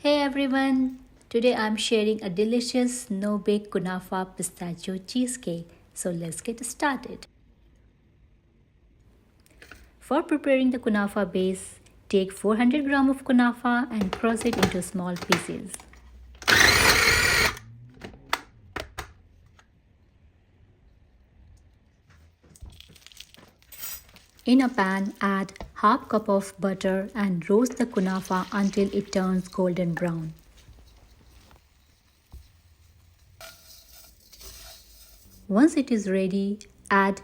Hey everyone! Today I'm sharing a delicious no-bake Kunafa Pistachio Cheesecake. So let's get started. For preparing the Kunafa base, take 400 grams of Kunafa and cross it into small pieces. In a pan, add half cup of butter and roast the Kunafa until it turns golden brown. Once it is ready, add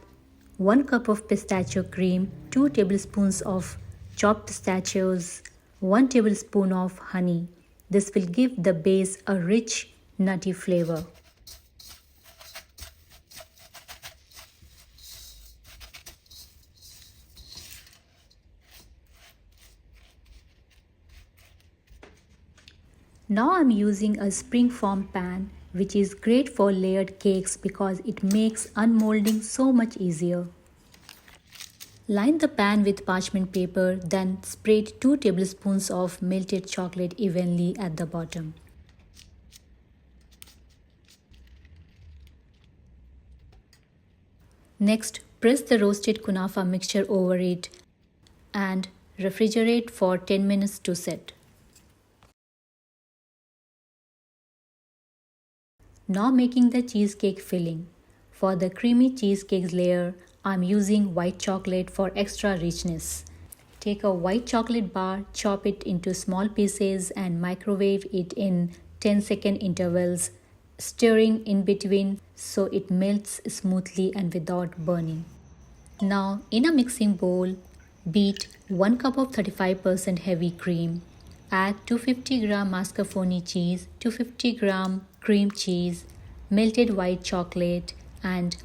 1 cup of pistachio cream, 2 tablespoons of chopped pistachios, 1 tablespoon of honey. This will give the base a rich, nutty flavor. Now I'm using a springform pan, which is great for layered cakes because it makes unmolding so much easier. Line the pan with parchment paper, then spread 2 tablespoons of melted chocolate evenly at the bottom. Next, press the roasted Kunafa mixture over it and refrigerate for 10 minutes to set. Now making the cheesecake filling. For the creamy cheesecake layer, I'm using white chocolate for extra richness. Take a white chocolate bar, chop it into small pieces and microwave it in 10-second intervals, stirring in between so it melts smoothly and without burning. Now in a mixing bowl, beat 1 cup of 35% heavy cream. Add 250 gram mascarpone cheese, 250 gram cream cheese, melted white chocolate and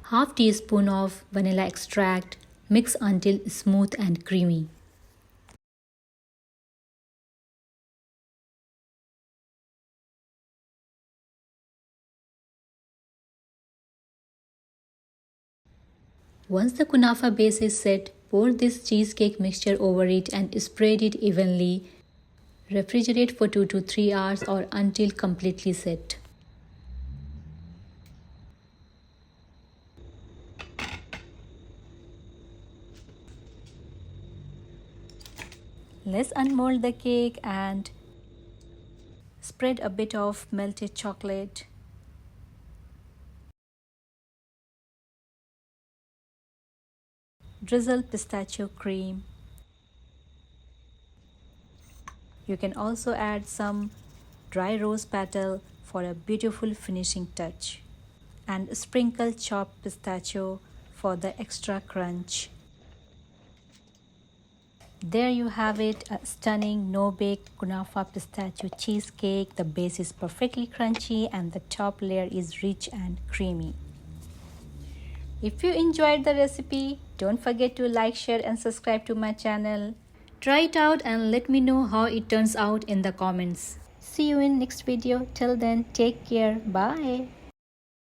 half teaspoon of vanilla extract. Mix until smooth and creamy. Once the Kunafa base is set, pour this cheesecake mixture over it and spread it evenly. Refrigerate for 2 to 3 hours or until completely set. Let's unmold the cake and spread a bit of melted chocolate. Drizzle pistachio cream. You can also add some dry rose petal for a beautiful finishing touch. And sprinkle chopped pistachio for the extra crunch. There you have it, a stunning no-bake Kunafa Pistachio Cheesecake. The base is perfectly crunchy and the top layer is rich and creamy. If you enjoyed the recipe, don't forget to like, share and subscribe to my channel. Try it out and let me know how it turns out in the comments. See you in next video. Till then, take care. Bye.